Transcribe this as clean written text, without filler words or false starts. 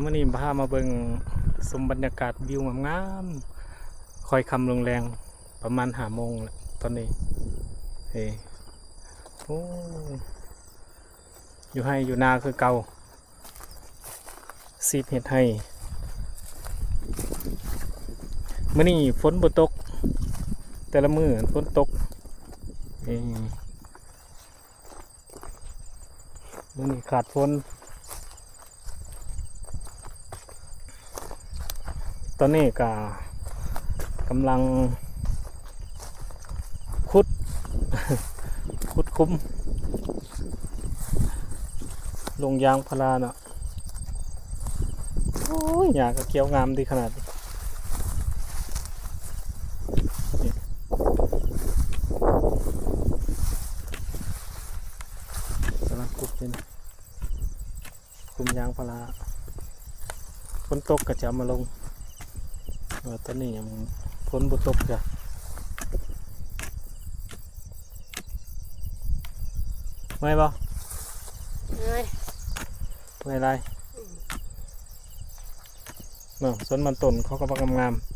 มื่อนี้พามาเบิ่งสมบรรยากาศวิวงามๆคอยคำลงแรงประมาณ5 โมงตอนนี้เฮ้โอ้อยู่ให้อยู่นาคือเก่าซีดเห็ดให้มื่อนี้ฝนบ่ตกแต่ละมื้อฝนตกมื่อนี้ขาดฝนตอนนี้ก็กำลังขุด คุ้มลงยางพาราเนาะโอ้ยหญ้าก็เขียวงามดีขนาดนี้กำลังขุดเป็นคุมยางพาราฝนตกก็จะมาลงตอนนี้ยังฝนบ่ตกจ้ะไม่บ่ไม่ไรเนาะสวนมันต้นเขาก็งามๆ